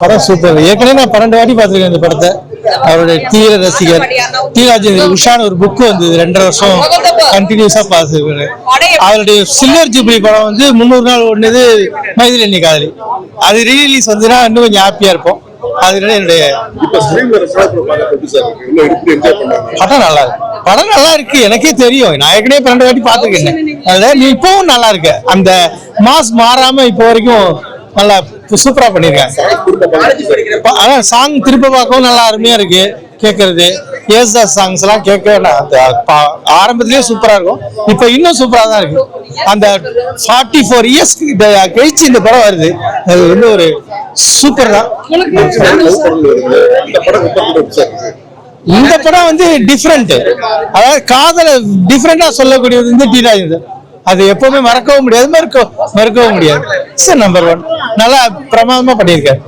படம் சூப்பர். ஏற்கனவே நான் 12 வாட்டி பார்த்திருக்கேன் இந்த படத்தை. அவருடைய தீவிர ரசிகர். தீராஜன் உஷான ஒரு புக் வந்தது 2.5 வருஷம் கண்டினியூஸா பார்த்துருக்கேன். அவருடைய சில்வர் ஜூப்ளி படம் வந்து 300 நாள் ஓடுனது மைதிலி எண்ணி காதலி. அது ரீலீஸ் வந்துன்னா இன்னும் கொஞ்சம் ஹாப்பியா இருப்போம். அதனால என்னுடைய படம் நல்லா இருக்கு. படம் நல்லா இருக்கு எனக்கே தெரியும். நான் ஏற்கனவே 12 வாட்டி பார்த்துருக்கேன். அதுல நீ இப்பவும் நல்லா இருக்கு. அந்த மாஸ் மாறாம இப்போ வரைக்கும் நல்லா சூப்பரா பண்ணிருக்கேன். அதான் சாங் திருப்ப பார்க்கவும் நல்லா அருமையா இருக்கு கேட்கறது. ஏசுதாஸ் சாங்ஸ் எல்லாம் கேட்க ஆரம்பத்திலேயே சூப்பரா இருக்கும். இப்ப இன்னும் சூப்பரா தான் இருக்கு. அந்த 44 இயர்ஸ் கழிச்சு இந்த படம் வருது. அது வந்து ஒரு சூப்பர் தான். இந்த படம் வந்து டிஃப்ரெண்ட். அதாவது காதலை டிஃப்ரெண்டா சொல்லக்கூடியது வந்து தீராஜன். அது எப்பவுமே மறக்கவும் முடியாது, மறுக்கவும் முடியாது. நம்பர் 1 நல்லா பிரமாதமா பண்ணியிருக்காரு.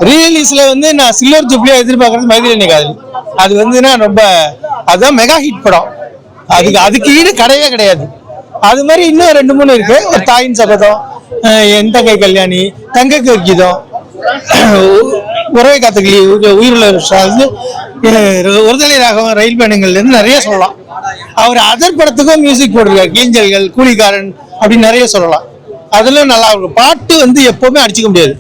ரீலீஸ்ல வந்து நான் சில்வர் ஜூப்ளியா எதிர்பார்க்கறது மைதிலி எண்ணி காதலி. அது வந்து ரொம்ப அதுதான் மெகா ஹிட் படம். அதுக்கு ஈடு கிடையவே கிடையாது. அது மாதிரி இன்னும் 2-3 இருக்கு. ஒரு தாயின் சபதம், என் தங்கை கல்யாணி, தங்கைக்கு ஒரு கீதம், உறவை காத்துக்களி, உயிருள்ள ஒருதலை ராகவம், ரயில் பயணங்கள்ல இருந்து நிறைய சொல்லலாம். அவர் அதர் படத்துக்கும் மியூசிக் போட்டிருக்காரு. கிளிஞ்சல்கள், கூலிக்காரன் அப்படின்னு நிறைய சொல்லலாம். அதுல நல்லா இருக்கும். பாட்டு வந்து எப்பவுமே அடிச்சுக்க முடியாது.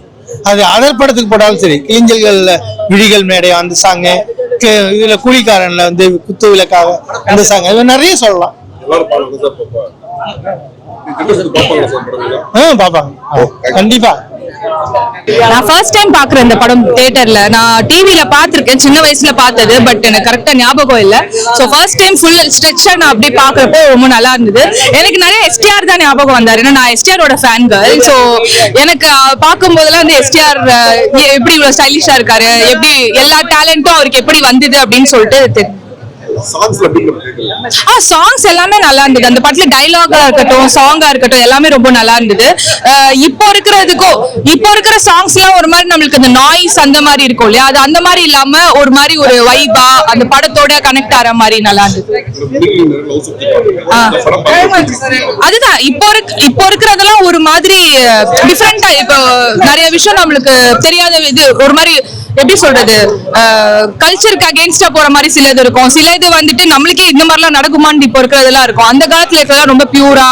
அது அதர் படத்துக்கு போட்டாலும் சரி. கிளிஞ்சல்கள்ல விழிகள் மேடை அந்த சாங்கு, இதுல கூலிக்காரன்ல வந்து குத்து விளக்காக அந்த சாங், இது நிறைய சொல்லலாம். பாப்பாங்க கண்டிப்பா. நான் ஃபர்ஸ்ட் டைம் பாக்குறேன் இந்த படம் தியேட்டர்ல. நான் டிவில பாத்திருக்கேன் சின்ன வயசுல பார்த்தது, பட் எனக்கு கரெக்டா ஞாபகம் இல்ல. சோ ஃபர்ஸ்ட் டைம் ஃபுல் ஸ்ட்ரெச்சா நான் அப்படி பாக்குறப்போ ரொம்ப நல்லா இருந்தது. எனக்கு நிறைய எஸ்டிஆர் தான் ஞாபகம் வந்தாரு. ஏன்னா நான் எஸ்டிஆரோட ஃபேன் கேர்ள். சோ எனக்கு பார்க்கும் போதெல்லாம் வந்து எஸ்டிஆர் எப்படி இவ்வளவு ஸ்டைலிஷா இருக்காரு, எப்படி எல்லா டேலண்டும் அவருக்கு எப்படி வந்தது அப்படின்னு சொல்லிட்டு சாங்ஸ் எல்லாமே நல்லா இருந்தது. அந்த பாட்டுல டைலாகா இருக்கட்டும், சாங்கா இருக்கட்டும், எல்லாமே ரொம்ப நல்லா இருந்தது. இப்போ இருக்கிற சாங்ஸ் எல்லாம் ஒரு மாதிரி நம்மளுக்கு அந்த நாய்ஸ் அந்த மாதிரி இருக்கும் இல்லையா, அது அந்த மாதிரி இல்லாம ஒரு மாதிரி ஒரு வைபா அந்த படத்தோட கனெக்ட் ஆற மாதிரி நல்லா இருந்தது. அதுதான் இப்போ இருக்கிறதெல்லாம் ஒரு மாதிரி டிஃபரெண்டா. இப்போ நிறைய விஷயம் நம்மளுக்கு தெரியாத இது ஒரு மாதிரி எப்படி சொல்றது, கல்ச்சருக்கு அகேன்ஸ்டா போற மாதிரி சிலது இருக்கும். சில இது வந்துட்டு நம்மளுக்கே இந்த மாதிரிலாம் நடக்குமான்னு இப்போ இருக்கிறதெல்லாம் இருக்கும். அந்த காலத்துல இருக்கிறதெல்லாம் ரொம்ப பியூரா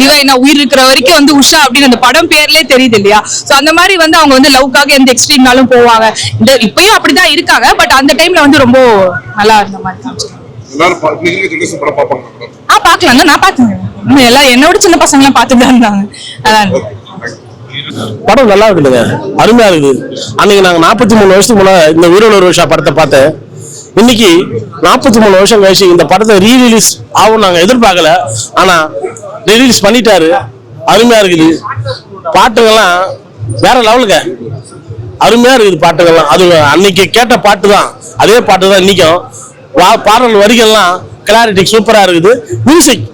டிவைனா உயிர் இருக்கிற வரைக்கும் வந்து உஷா அப்படின்னு அந்த படம் பேர்லயே தெரியுது இல்லையா. சோ அந்த மாதிரி வந்து அவங்க வந்து லவ்க்காக எந்த எக்ஸ்ட்ரீம்னாலும் போவாங்க. இந்த இப்பயும் அப்படிதான் இருக்காங்க. பட் அந்த டைம்ல வந்து ரொம்ப நல்லா இருந்த மாதிரி பாக்கலாம். நான் பாத்தேன். எல்லாம் என்னோட சின்ன பசங்க எல்லாம் பாத்துட்டு தான் இருந்தாங்க. அதான் படம் நல்லா இருக்குதுங்க, அருமையா இருக்குது. அன்னைக்கு நாங்க 43 வருஷத்துக்கு முன்னாடி இந்த உயிருள்ள விஷா படத்தை பார்த்தேன். இன்னைக்கு 43 வருஷம் கழிச்சு இந்த படத்தை ரீரிலீஸ் ஆகும் நாங்க எதிர்பார்க்கல. ஆனா ரீரிலீஸ் பண்ணிட்டாரு. அருமையா இருக்குது. பாட்டுகள்லாம் வேற லெவலுங்க, அருமையா இருக்குது பாட்டுகள்லாம். அது அன்னைக்கு கேட்ட பாட்டு தான், அதே பாட்டு தான் இன்னைக்கும். பாடல் வரிகள்லாம் கிளாரிட்டி சூப்பரா இருக்குது. மியூசிக்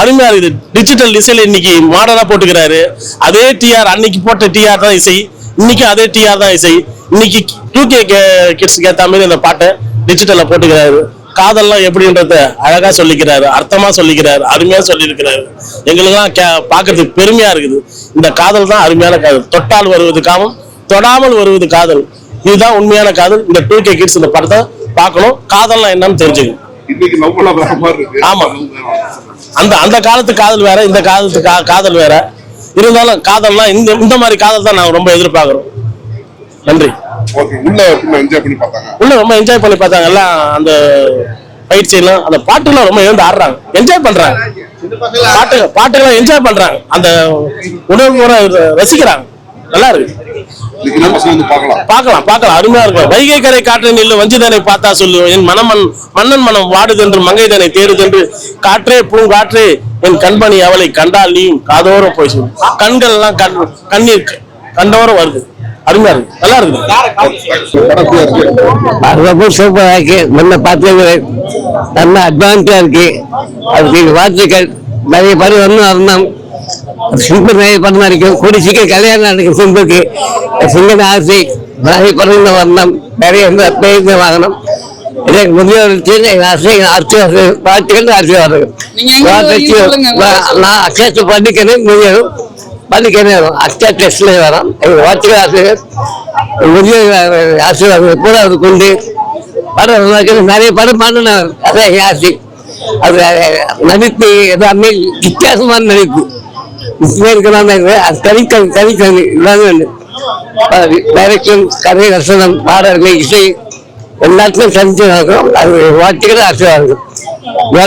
அருமையா இருக்குது. டிஜிட்டல் இசையில இன்னைக்கு மாடலா போட்டுக்கிறாரு. அதே டிஆர் அன்னைக்கு போட்ட டிஆர் தான் இசை, இன்னைக்கு அதே டிஆர் தான் இசை. இன்னைக்கு 2K கிட்ஸ்க்கு ஏற்ற மாதிரி இந்த பாட்டை டிஜிட்டல்ல போட்டுக்கிறாரு. காதல்லாம் எப்படின்றத அழகா சொல்லிக்கிறாரு, அர்த்தமா சொல்லிக்கிறாரு, அருமையா சொல்லியிருக்கிறாரு. எங்களுக்கெல்லாம் பாக்குறதுக்கு பெருமையா இருக்குது. இந்த காதல் தான் அருமையான காதல். தொட்டால் வருவது காமம், தொடாமல் வருவது காதல். இதுதான் உண்மையான காதல். இந்த 2K கிட்ஸ் இந்த படத்தை பார்க்கணும். காதல்லாம் என்னன்னு தெரிஞ்சுக்கணும். ஆமா, அந்த காலத்து காதல் வேற, இந்த காலத்து காதல் வேற. இருந்தாலும் காதல்லாம் இந்த மாதிரி காதல் தான் நாங்க ரொம்ப எதிர்பார்க்கிறோம். நன்றி. உள்ள ரொம்ப என்ஜாய் பண்ணி பார்த்தாங்க. எல்லாம் அந்த ஃபைட் சீன்லாம், அந்த பாட்டுலாம் ரொம்ப எழுந்து ஆடுறாங்க, என்ஜாய் பண்றாங்க. பாட்டுலாம் என்ஜாய் பண்றாங்க, அந்த உணர்வு ரசிக்கிறாங்க. நல்லா இருக்கு. பார்க்கலாம் அருமையா இருக்கும். வைகை கரை காற்றை நில்லு வஞ்சிதனை பார்த்தா சொல்லுவேன், என் மன்னன் மனம் வாடுதென்று மங்கைதனை தேடுதென்று காற்றே பூங்காற்றே என் கண்பணி அவளை கண்டால் நீயும் காதோரம் போய் சொல்லு. கண்கள் எல்லாம் கண்ணீர் கண்டோரம் வருது. அருமையா இருக்கு, நல்லா இருக்கு. சூப்பரா இருக்கு. நம்ம பார்த்து நல்ல அட்வான்ஸா இருக்கு. அதுக்கு வாழ்த்துக்கள். நிறைய பேர் வரணும். சிம்பர் நிறைய படம் இருக்கும். கூடி சீக்கிரம் கல்யாணம் நடக்கும். சிம்பருக்கு சிங்கன் ஆசை நிறைய படம் வரணும். நிறைய பேருந்து வாங்கணும். எனக்கு முதியோர்களுக்கு வாழ்த்துக்கள், ஆசீர்வாதம். நான் அக்சஸ் பண்ணிக்கிறேன். முதியோரும் பாதிக்க அக்ஷா டெஸ்ட்ல வரோம் வாட்சிகள் ஆசிரியர் உதய ஆசிரியர் கூட அது கொண்டு படம் நிறைய படம் பண்ணினார். அதான் ஆசை. அது நடிப்பு எல்லாமே வித்தியாசமான நடிப்பு இருக்கலாம். அது தனிக்கணி எல்லாமே டைரக்ஷன், கதை, ரசனம், பாடல்கள், இசை எல்லாத்துக்கும் தனிச்சு நடக்கும். அது வாட்சிகள் ஆசையாக இருக்கும்.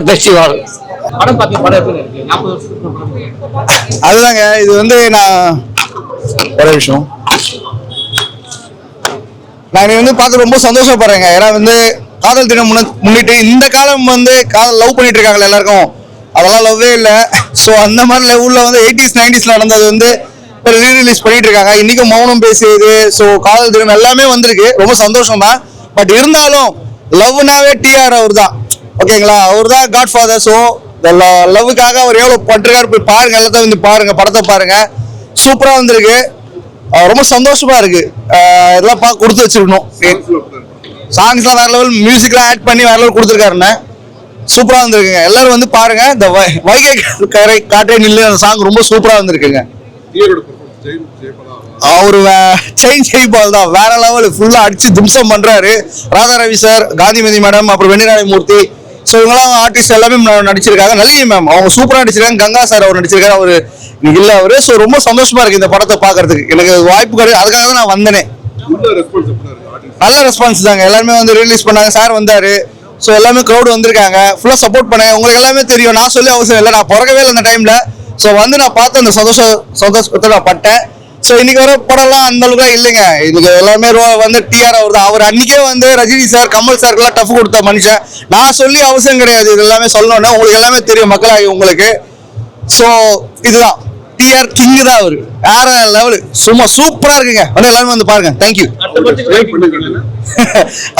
பெஸ்ட் வாழும். அதுதாங்க இது வந்து நான் ஒரே விஷயம் நான் வந்து பார்த்து ரொம்ப சந்தோஷப்படுறேங்க. ஏன்னா வந்து காதல் தினம் முன்னிட்டு இந்த காலம் வந்து காதல் லவ் பண்ணிட்டு இருக்காங்க எல்லாருக்கும். அதெல்லாம் லவ்வே இல்லை. ஸோ அந்த மாதிரி லெவலில் வந்து 80s 90s நடந்தது வந்து ஒரு ரீரிலீஸ் பண்ணிட்டு இருக்காங்க. இன்னைக்கும் மௌனம் பேசியது, ஸோ காதல் தினம் எல்லாமே வந்திருக்கு. ரொம்ப சந்தோஷம் தான். பட் இருந்தாலும் லவ்னாவே டிஆர் அவர் தான். ஓகேங்களா, அவர் தான் காட் ஃபாதர். ஸோ லவ்வுக்காக அவர் எவ்வளோ பட்டிருக்காரு போய் பாருங்க. எல்லாத்தையும் வந்து பாருங்க, படத்தை பாருங்க. சூப்பராக வந்திருக்கு. ரொம்ப சந்தோஷமா இருக்கு. இதெல்லாம் கொடுத்து வச்சிருக்கணும். சாங்ஸ்லாம் வேற லெவல், மியூசிக்லாம் ஆட் பண்ணி வேற லெவல் கொடுத்துருக்காருண்ணே. சூப்பராக வந்திருக்குங்க. எல்லாரும் வந்து பாருங்க. இந்த வைகை கரை காற்றே நில்லு அந்த சாங் ரொம்ப சூப்பராக வந்திருக்குங்க. அவரு செயின் ஜெய்பால் தான் வேற லெவல். ஃபுல்லா அடிச்சு திம்சம் பண்றாரு. ராதா ரவி சார், காந்திமதி மேடம், அப்புறம் வெண்ணிராணி மூர்த்தி, ஸோ இவங்களாம் ஆர்டிஸ்ட் எல்லாமே நடிச்சிருக்காங்க. நளினி மேம் அவங்க சூப்பராக நடிச்சிருக்காங்க. கங்கா சார் அவர் நடிச்சிருக்காரு. அவரு இல்ல அவரு. ஸோ ரொம்ப சந்தோஷமா இருக்கு இந்த படத்தை பாக்குறதுக்கு. எனக்கு வாய்ப்பு கிடையாது, அதுக்காக தான் நான் வந்தேனே. நல்ல ரெஸ்பான்ஸ் தாங்க. எல்லாருமே வந்து ரிலீஸ் பண்ணாங்க. சார் வந்தாரு. ஸோ எல்லாமே க்ரௌட் வந்திருக்காங்க. ஃபுல்லா சப்போர்ட் பண்ணாங்க. உங்களுக்கு எல்லாமே தெரியும், நான் சொல்லி அவசியம் இல்லை. நான் பிறக்கவே இல்லை அந்த டைம்ல. ஸோ வந்து நான் பார்த்து அந்த சந்தோஷத்தை நான் பட்டேன். ஸோ இன்னைக்கு வர படம்லாம் அந்த அளவுக்கு இல்லைங்க. இன்னைக்கு எல்லாமே வந்து டிஆர் அவர் தான். அவர் அன்னைக்கே வந்து ரஜினி சார், கமல் சாருக்கெல்லாம் டஃப் கொடுத்த மனுஷன். நான் சொல்லி அவசியம் கிடையாது. இது எல்லாமே சொல்லணும்னா உங்களுக்கு எல்லாமே தெரியும், மக்களாகி உங்களுக்கு. ஸோ இதுதான் டிஆர் கிங் தான். அவரு வேற லெவலு. சும்மா சூப்பரா இருக்குங்க. வந்து எல்லாமே வந்து பாருங்க. தேங்க்யூ.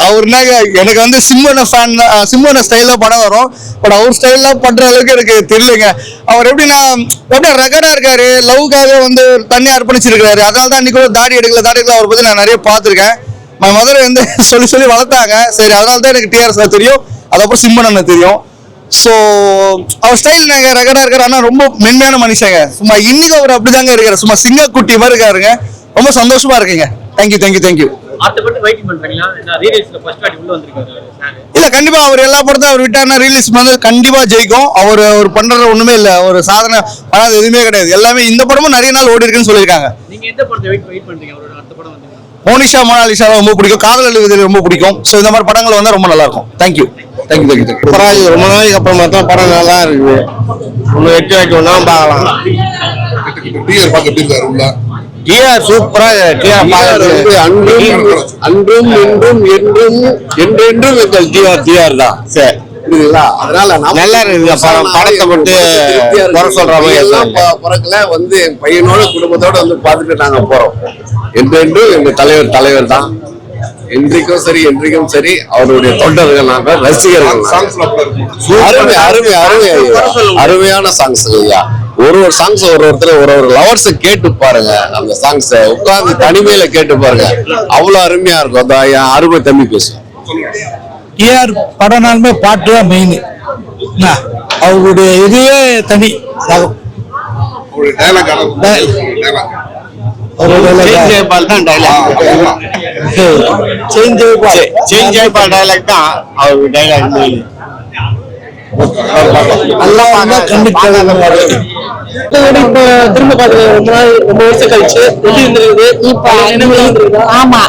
அவருனா எனக்கு வந்து சிம்மன ஃபேன் தான். சிம்மன ஸ்டைல்ல படம் வரும். பட் அவர் ஸ்டைல்ல பண்ற அளவுக்கு எனக்கு தெரியலங்க. அவர் எப்படின்னா அப்படியே ரெகடா இருக்காரு. லவ்க்காக வந்து தண்ணி அர்ப்பணிச்சிருக்காரு. அதனால தான் இன்னைக்கு தாடி எடுக்கல. அவரை பத்தி நான் நிறைய பார்த்துருக்கேன். மதர் வந்து சொல்லி வளர்த்தாங்க. சரி, அதனால தான் எனக்கு டிஆர் சார் தெரியும். அதுக்கப்புறம் சிம்மன் தெரியும். ஸோ அவர் ஸ்டைல் நாங்கள் ரெகடா இருக்காரு. ஆனால் ரொம்ப மென்மையான மனுஷங்க. சும்மா இன்னைக்கு அவர் அப்படிதாங்க இருக்காரு. சும்மா சிங்க குட்டி மாதிரி இருக்காருங்க. ரொம்ப சந்தோஷமா இருக்குங்க. தேங்க்யூ. இல்ல, கண்டிப்பா அவர் எல்லா படத்தையும் அவர் விட்டாருன்னா ரிலீஸ் வந்து கண்டிப்பா ஜெயிக்கும். அவர் பண்றது ஒண்ணுமே இல்ல. ஒரு சாதனை பண்ணாத எதுவுமே கிடையாது. எல்லாமே இந்த படமும் நிறைய நாள் ஓடி இருக்குன்னு சொல்லியிருக்காங்க. மோனிஷா மோனாலிஷா ரொம்ப பிடிக்கும். காதல் எழுதுவது ரொம்ப பிடிக்கும். ஸோ இந்த மாதிரி படங்கள் வந்தா ரொம்ப நல்லா இருக்கும். தேங்க்யூ. பரவாயில்ல, ரொம்ப நாளைக்கு அப்புறம் பார்த்தா படம் நல்லா இருக்குது. ஒன்று 8 வைக்கணும்னா பார்க்கலாம். டிஆர் சூப்பரா. அன்றும் என்றும் என்றென்றும் எங்கள் டிஆர் தான். சரி, அதனால நல்லா இருக்குது படம். படத்தை மட்டும் குறை சொல்ற மாதிரி எல்லாம் பிறக்கல. வந்து என் பையனோட குடும்பத்தோட வந்து பார்த்துட்டு நாங்க போறோம். என்றென்றும் எங்க தலைவர் தான். என்றைக்கும் சரி அவருடைய தொண்டர்கள், நாங்கள் ரசிகர்கள். அருமையான சாங்ஸ் ஐயா. ஒரு சாங்ஸ் ஒரு லவர்ஸ் கேட்டு பாருங்க. அந்த சாங்ஸ் உட்கார்ந்து தனிமையில கேட்டு பாருங்க. அவ்வளவு அருமையா இருக்கும். அந்த என் அருமை தம்பி பேசும். டிஆர் படம்னாலுமே பாட்டு தான் மெயின். அவருடைய இதுவே தனி. திரும்ப பாத்து ரொம்ப வருஷம் கழிச்சு ஆமா,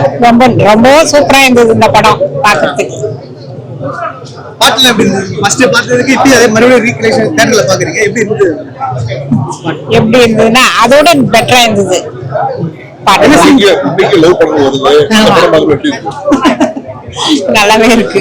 ரொம்ப சூப்பரா இருந்தது இந்த படம் பாக்குறதுக்கு. பாட்டுல எப்படி இருந்தது? ஃபர்ஸ்ட் பார்த்ததுக்கு இப்போ அதே மறுபடியும் ரீக்ரியேஷன் தியேட்டர்ல பாக்குறீங்க. எப்படி இருந்தது? எப்படி இருந்ததுன்னா அதோட பெட்டரா இருந்தது. நல்லாவே இருக்கு.